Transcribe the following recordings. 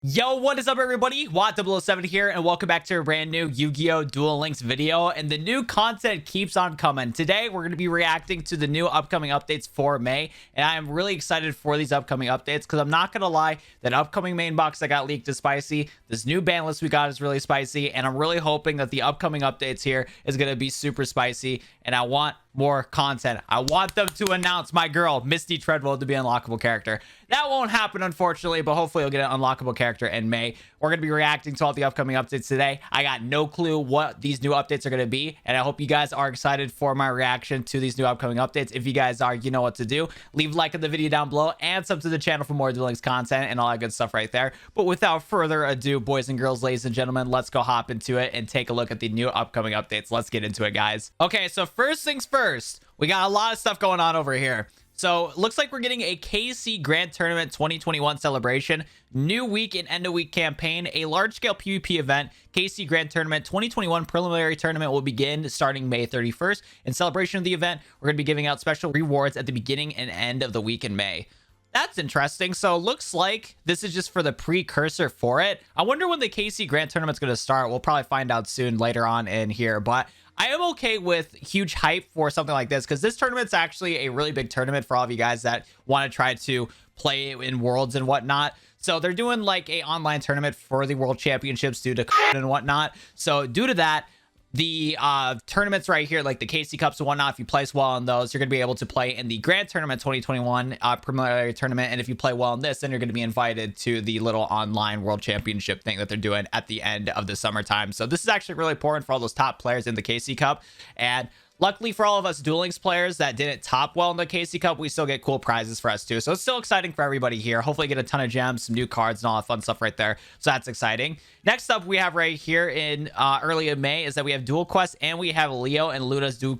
Yo, what is up, everybody? Watt007 here, and welcome back to a brand new Yu-Gi-Oh! Duel Links video. And the new content keeps on coming. Today, we're going to be reacting to the new upcoming updates for May, and I am really excited for these upcoming updates because I'm not going to lie, that upcoming main box that got leaked is spicy. This new ban list we got is really spicy, and I'm really hoping that the upcoming updates here is going to be super spicy. And I want more content. I want them to announce my girl Misty Treadwell to be an unlockable character. That won't happen, unfortunately, but hopefully you'll get an unlockable character in May. We're going to be reacting to all the upcoming updates today. I got no clue what these new updates are going to be, and I hope you guys are excited for my reaction to these new upcoming updates. If you guys are, you know what to do. Leave a like on the video down below and sub to the channel for more Duel Links content and all that good stuff right there. But without further ado, boys and girls, ladies and gentlemen, let's go hop into it and take a look at the new upcoming updates. Let's get into it, guys. Okay, so first things first, we got a lot of stuff going on over here. So looks like we're getting a KC Grand Tournament 2021 celebration, new week and end of week campaign, a large scale PvP event. KC Grand Tournament 2021 preliminary tournament will begin starting May 31st. In celebration of the event, we're going to be giving out special rewards at the beginning and end of the week in May. That's interesting. So looks like this is just for the precursor for it. I wonder when the KC Grand Tournament's going to start. We'll probably find out soon later on in here, but I am okay with huge hype for something like this because this tournament's actually a really big tournament for all of you guys that want to try to play in worlds and whatnot. So they're doing like a online tournament for the world championships due to and whatnot. So due to that, the tournaments right here, like the KC Cups and whatnot, if you place well in those, you're going to be able to play in the Grand Tournament 2021 preliminary tournament. And if you play well in this, then you're going to be invited to the little online world championship thing that they're doing at the end of the summertime. So this is actually really important for all those top players in the KC Cup. And luckily for all of us Duel Links players that didn't top well in the KC Cup, we still get cool prizes for us too. So it's still exciting for everybody here. Hopefully get a ton of gems, some new cards, and all that fun stuff right there. So that's exciting. Next up, we have right here in early in May is that we have Duel Quest and we have Leo and Luna's Duel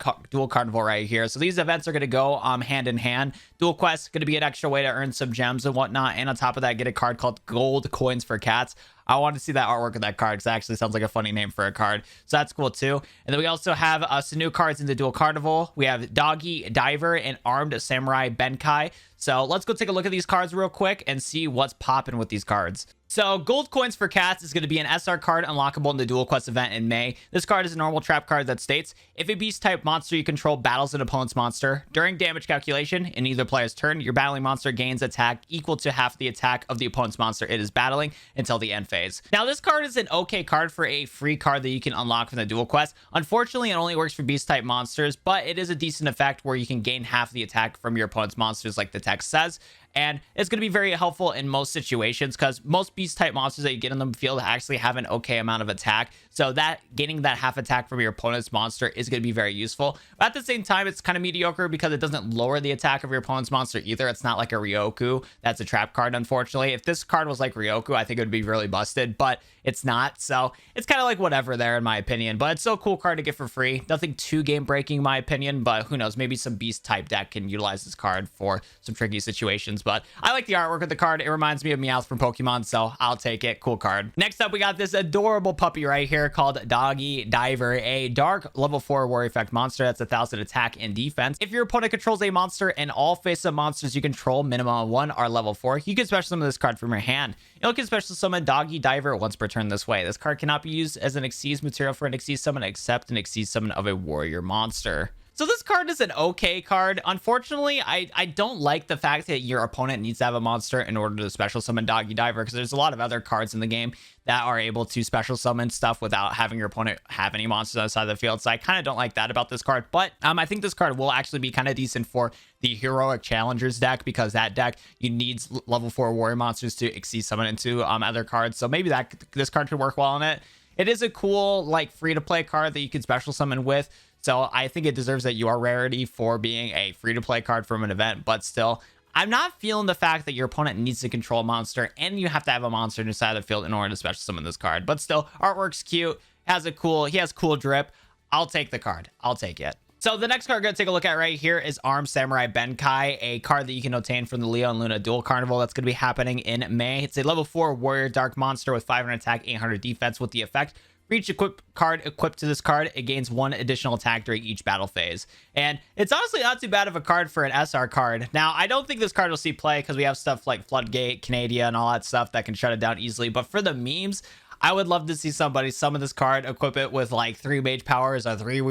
Carnival right here. So these events are going to go hand in hand. Duel Quest going to be an extra way to earn some gems and whatnot. And on top of that, get a card called Gold Coins for Cats. I want to see that artwork of that card because it actually sounds like a funny name for a card. So that's cool too. And then we also have some new cards in the Duel Carnival. We have Doggy Diver and Armed Samurai Benkai. So let's go take a look at these cards real quick and see what's popping with these cards. So Gold Coins for Cats is going to be an SR card unlockable in the Duel Quest event in May. This card is a normal trap card that states, if a beast type monster you control battles an opponent's monster, during damage calculation in either player's turn, your battling monster gains attack equal to half the attack of the opponent's monster it is battling until the end phase. Now this card is an okay card for a free card that you can unlock from the Duel Quest. Unfortunately, it only works for beast type monsters, but it is a decent effect where you can gain half the attack from your opponent's monsters like the text says. And it's going to be very helpful in most situations because most beast type monsters that you get in the field actually have an okay amount of attack. So that gaining that half attack from your opponent's monster is going to be very useful. But at the same time, it's kind of mediocre because it doesn't lower the attack of your opponent's monster either. It's not like a Ryoku. That's a trap card, unfortunately. If this card was like Ryoku, I think it would be really busted, but it's not. So it's kind of like whatever there in my opinion, but it's still a cool card to get for free. Nothing too game breaking in my opinion, but who knows, maybe some beast type deck can utilize this card for some tricky situations. But I like the artwork of the card. It reminds me of Meowth from Pokemon, so I'll take it. Cool card. Next up, we got this adorable puppy right here called Doggy Diver, a dark level 4 warrior effect monster that's 1,000 attack and defense. If your opponent controls a monster and all face-up monsters you control minimum of 1 are level 4, you can special summon this card from your hand. You can special summon Doggy Diver once per turn this way. This card cannot be used as an Xyz material for an Xyz summon except an Xyz summon of a warrior monster. So this card is an okay card. Unfortunately, I don't like the fact that your opponent needs to have a monster in order to special summon Doggy Diver because there's a lot of other cards in the game that are able to special summon stuff without having your opponent have any monsters outside the field. So I kind of don't like that about this card. But I think this card will actually be kind of decent for the Heroic Challengers deck because that deck, you need level 4 warrior monsters to Xyz summon into other cards. So maybe this card could work well on it. It is a cool like free-to-play card that you can special summon with. So I think it deserves that UR rarity for being a free-to-play card from an event, but still, I'm not feeling the fact that your opponent needs to control a monster and you have to have a monster inside the field in order to special summon this card. But still, artwork's cute, he has cool drip. I'll take the card. I'll take it. So the next card we're going to take a look at right here is Armed Samurai Benkai, a card that you can obtain from the Leo and Luna Duel Carnival that's going to be happening in May. It's a level 4 warrior dark monster with 500 attack, 800 defense with the effect For each card equipped to this card, it gains 1 additional attack during each battle phase. And it's honestly not too bad of a card for an SR card. Now, I don't think this card will see play because we have stuff like Floodgate, Canada, and all that stuff that can shut it down easily. But for the memes, I would love to see somebody summon this card, equip it with like 3 mage powers or 3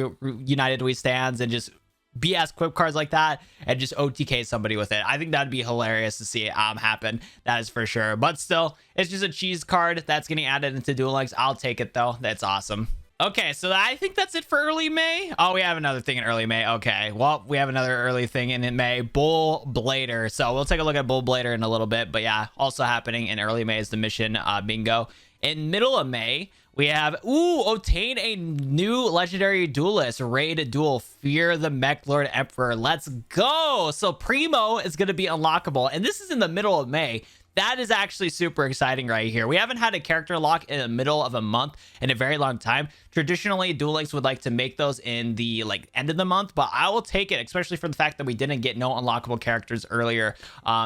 United We Stands, and just BS equip cards like that and just OTK somebody with it. I think that'd be hilarious to see happen. That is for sure. But still, it's just a cheese card that's getting added into Duel Links. I'll take it though. That's awesome. Okay, so I think that's it for early May. Oh, we have another thing in early May. Okay, well, we have another early thing in May. Bull Blader. So we'll take a look at Bull Blader in a little bit. But yeah, also happening in early May is the mission bingo. In middle of May, we have, obtain a new legendary duelist, raid duel, Fear the Mech Lord Emperor. Let's go. So Primo is going to be unlockable, and this is in the middle of May. That is actually super exciting right here. We haven't had a character lock in the middle of a month in a very long time. Traditionally, Duel Links would like to make those in the end of the month, but I will take it, especially for the fact that we didn't get no unlockable characters earlier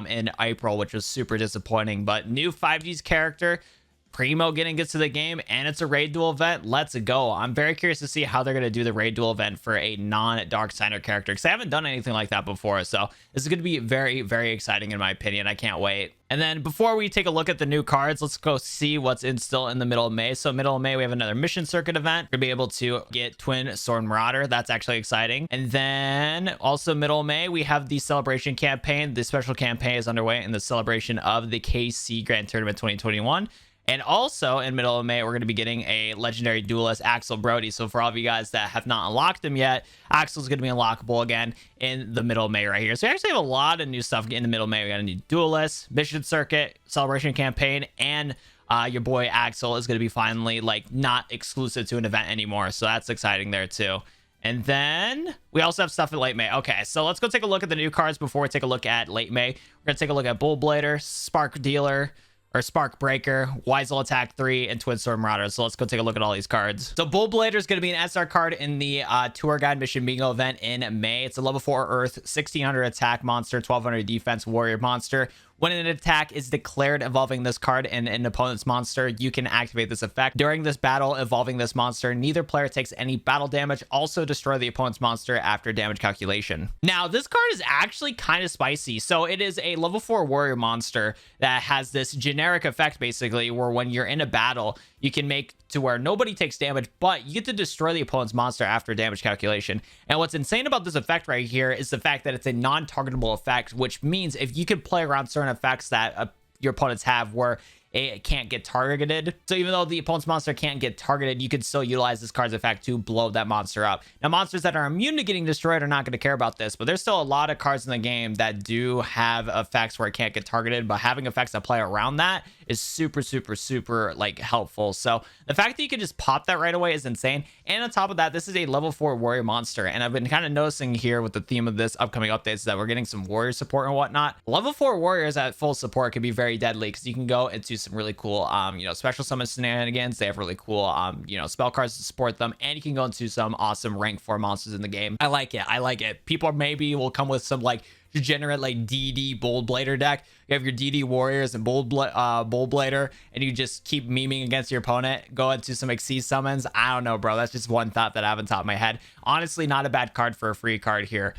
in April, which was super disappointing. But new 5G's character, Primo gets to the game, and it's a raid duel event. Let's go. I'm very curious to see how they're going to do the raid duel event for a non-Dark Signer character, because I haven't done anything like that before. So this is going to be very, very exciting in my opinion. I can't wait. And then before we take a look at the new cards, let's go see what's still in the middle of May. So middle of May, we have another mission circuit event. We're going to be able to get Twin Sword Marauder. That's actually exciting. And then also middle of May, we have the celebration campaign. The special campaign is underway in the celebration of the KC Grand Tournament 2021. And also in middle of May, we're going to be getting a legendary duelist, Axel Brody. So for all of you guys that have not unlocked him yet, Axel's going to be unlockable again in the middle of May right here. So we actually have a lot of new stuff in the middle of May. We got a new duelist, mission circuit, celebration campaign, and your boy Axel is going to be finally not exclusive to an event anymore. So that's exciting there too. And then we also have stuff in late May. Okay, so let's go take a look at the new cards before we take a look at late May. We're going to take a look at Bull Blader, Spark Dealer, or Spark Breaker, Weisel Attack 3, and Twin Sword Marauder. So let's go take a look at all these cards. So Bull Blader is going to be an SR card in the Tour Guide Mission Bingo event in May. It's a level 4 Earth, 1600 attack monster, 1200 defense warrior monster. When an attack is declared involving this card and an opponent's monster, you can activate this effect. During this battle involving this monster, neither player takes any battle damage. Also destroy the opponent's monster after damage calculation. Now, this card is actually kind of spicy. So it is a level 4 warrior monster that has this generic effect, basically, where when you're in a battle, you can make to where nobody takes damage, but you get to destroy the opponent's monster after damage calculation. And what's insane about this effect right here is the fact that it's a non-targetable effect, which means if you can play around certain effects that your opponents have where it can't get targeted. So even though the opponent's monster can't get targeted, you can still utilize this card's effect to blow that monster up. Now, monsters that are immune to getting destroyed are not going to care about this, but there's still a lot of cards in the game that do have effects where it can't get targeted, but having effects that play around that is super, super, super helpful. So the fact that you can just pop that right away is insane. And on top of that, this is a level 4 warrior monster. And I've been kind of noticing here with the theme of this upcoming updates that we're getting some warrior support and whatnot. Level 4 warriors at full support can be very deadly because you can go into some really cool special summon shenanigans. They have really cool spell cards to support them, and you can go into some awesome rank 4 monsters in the game. I like it. People maybe will come with some degenerate DD Bold Blader deck. You have your DD Warriors and Bold Blader, and you just keep memeing against your opponent. Go into some Exceed summons. I don't know, bro. That's just one thought that I have on top of my head. Honestly, not a bad card for a free card here.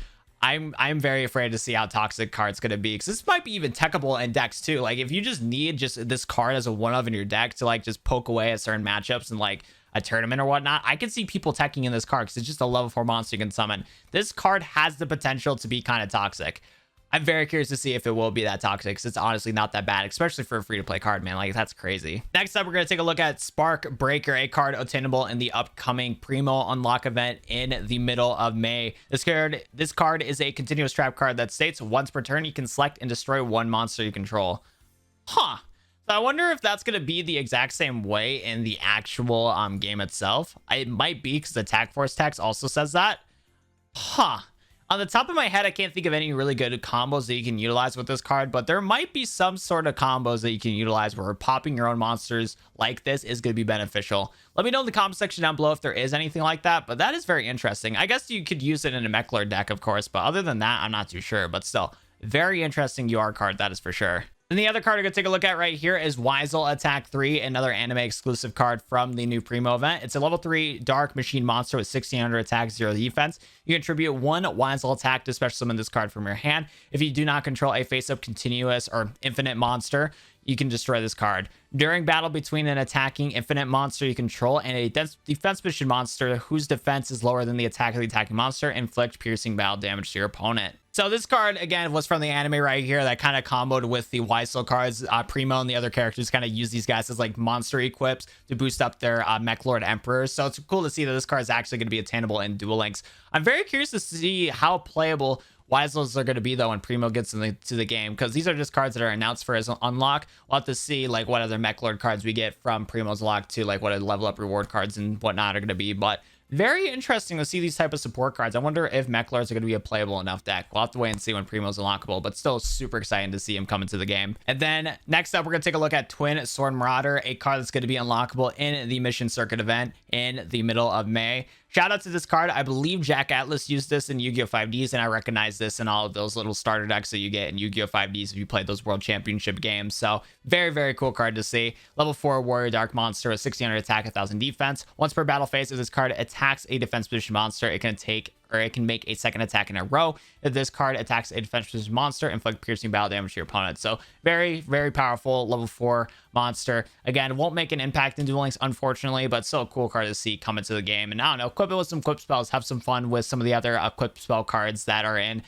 I'm very afraid to see how toxic card's gonna be, because this might be even techable in decks too. If you just need this card as a one-of in your deck to just poke away at certain matchups and a tournament or whatnot, I can see people teching in this card because it's just a level 4 monster you can summon. This card has the potential to be kind of toxic. I'm very curious to see if it will be that toxic, because it's honestly not that bad, especially for a free-to-play card, man. That's crazy. Next up, we're going to take a look at Spark Breaker, a card obtainable in the upcoming Primo Unlock event in the middle of May. This card is a continuous trap card that states once per turn, you can select and destroy one monster you control. Huh. So I wonder if that's going to be the exact same way in the actual game itself. It might be, because Attack Force text also says that. Huh. On the top of my head, I can't think of any really good combos that you can utilize with this card, but there might be some sort of combos that you can utilize where popping your own monsters like this is going to be beneficial. Let me know in the comment section down below if there is anything like that, but that is very interesting. I guess you could use it in a Mech Lord deck, of course, but other than that, I'm not too sure, but still, very interesting UR card, that is for sure. And the other card we're going to take a look at right here is Weisel Attack 3, another anime exclusive card from the new Primo event. It's a level 3 Dark Machine monster with 1600 attack, 0 defense. You contribute 1 Weisel attack to special summon this card from your hand. If you do not control a face-up continuous or infinite monster, you can destroy this card. During battle between an attacking infinite monster you control and a defense mission monster whose defense is lower than the attack of the attacking monster, inflict piercing battle damage to your opponent. So this card, again, was from the anime right here that kind of comboed with the Weisel cards. Primo and the other characters kind of use these guys as like monster equips to boost up their Mech Lord Emperors. So it's cool to see that this card is actually going to be attainable in Duel Links. I'm very curious to see how playable Weisels are going to be though when Primo gets into the game, because these are just cards that are announced for as unlock. We'll have to see like what other Mech Lord cards we get from Primo's lock to like what a level up reward cards and whatnot are going to be. But very interesting to see these type of support cards. I wonder if Mech Lords are going to be a playable enough deck. We'll have to wait and see when Primo's unlockable, but still super exciting to see him come into the game. And then next up, we're going to take a look at Twin Sword Marauder, a card that's going to be unlockable in the Mission Circuit event in the middle of May. Shout out to this card. I believe Jack Atlas used this in Yu-Gi-Oh! 5Ds, and I recognize this in all of those little starter decks that you get in Yu-Gi-Oh! 5Ds if you played those World Championship games. So very, very cool card to see. Level 4 Warrior Dark Monster with 1600 attack, 1000 defense. Once per battle phase, if this card attacks a defense position monster, it can make a second attack in a row. If this card attacks a defense position monster, inflict piercing battle damage to your opponent. So very, very powerful level 4 monster. Again, won't make an impact in Duel Links, unfortunately, but still a cool card to see come into the game. And I don't know, equip it with some equip spells, have some fun with some of the other equip spell cards that are in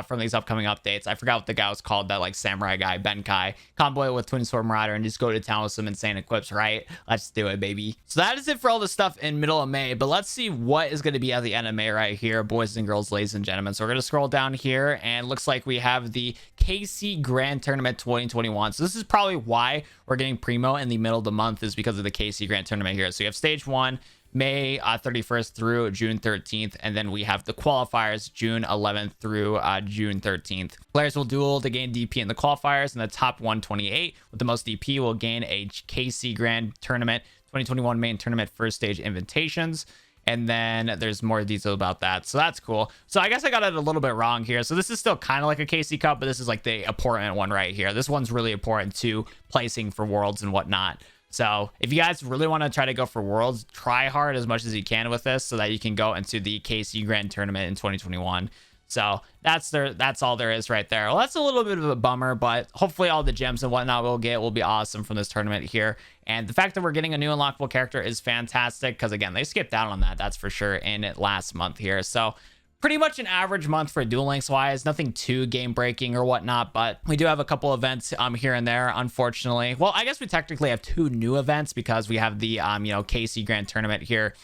from these upcoming updates. I forgot what the guy was called, that like samurai guy, Benkai. Combo it with Twin Sword Marauder and just go to town with some insane equips, right? Let's do it, baby. So that is it for all the stuff in middle of May, but let's see what is going to be at the end of May right here, boys and girls, ladies and gentlemen. So we're going to scroll down here, and looks like we have the KC Grand Tournament 2021. So this is probably why we're getting Primo in the middle of the month, is because of the KC Grand Tournament here. So you have stage 1, May 31st through June 13th, and then we have the qualifiers June 11th through June 13th. Players will duel to gain DP in the qualifiers, and the top 128 with the most DP will gain a KC Grand Tournament 2021 main tournament first stage invitations. And then there's more detail about that, so that's cool. So I guess I got it a little bit wrong here. So this is still kind of like a KC Cup, but this is like the important one right here. This one's really important to placing for Worlds and whatnot. So if you guys really want to try to go for Worlds, try hard as much as you can with this so that you can go into the KC Grand Tournament in 2021. So that's all there is right there. Well, that's a little bit of a bummer, but hopefully all the gems and whatnot we'll get will be awesome from this tournament here. And the fact that we're getting a new unlockable character is fantastic, because again, they skipped out on that, that's for sure, in last month here. So pretty much an average month for Duel Links wise, nothing too game breaking or whatnot, but we do have a couple events here and there, unfortunately. Well, I guess we technically have 2 new events, because we have the KC Grand Tournament here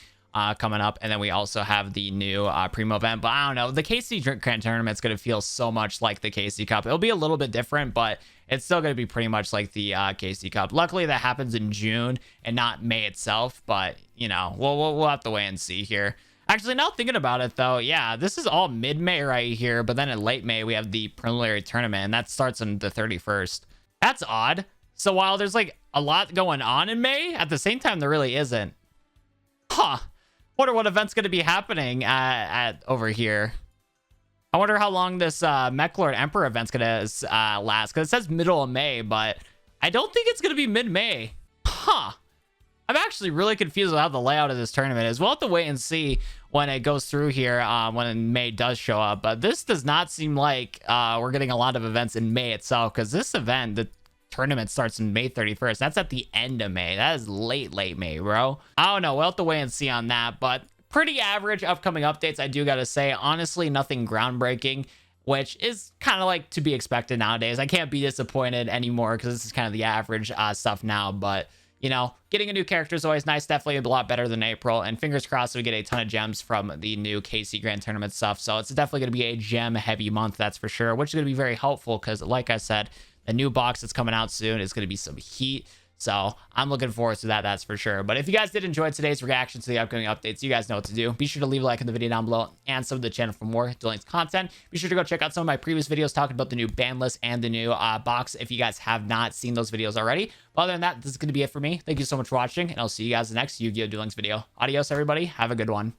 coming up, and then we also have the new Primo event. But I don't know, the KC Grand Tournament is going to feel so much like the KC Cup. It'll be a little bit different, but it's still going to be pretty much like the KC Cup. Luckily that happens in June and not May itself, but you know, we'll have to wait and see here. Actually, now thinking about it though, yeah, this is all mid-May right here, but then in late May we have the preliminary tournament, and that starts on the 31st. That's odd. So while there's like a lot going on in May, at the same time there really isn't. Huh. Wonder what event's going to be happening at over here. I wonder how long this Mech Lord Emperor event's going to last, because it says middle of May, but I don't think it's going to be mid-May. Huh. I'm actually really confused with how the layout of this tournament is. We'll have to wait and see when it goes through here, when May does show up. But this does not seem like we're getting a lot of events in May itself, because this event, the tournament, starts in May 31st. That's at the end of May. That is late May, bro. I don't know. We'll have to wait and see on that. But pretty average upcoming updates, I do got to say. Honestly, nothing groundbreaking, which is kind of like to be expected nowadays. I can't be disappointed anymore, because this is kind of the average stuff now. But you know, getting a new character is always nice. Definitely a lot better than April. And fingers crossed we get a ton of gems from the new KC Grand Tournament stuff. So it's definitely going to be a gem-heavy month, that's for sure, which is going to be very helpful, because like I said, the new box that's coming out soon is going to be some heat. So I'm looking forward to that, that's for sure. But if you guys did enjoy today's reaction to the upcoming updates, you guys know what to do. Be sure to leave a like in the video down below and sub to the channel for more Duel Links content. Be sure to go check out some of my previous videos talking about the new ban list and the new box if you guys have not seen those videos already. But other than that, this is going to be it for me. Thank you so much for watching, and I'll see you guys in the next Yu-Gi-Oh! Duel Links video. Adios, everybody. Have a good one.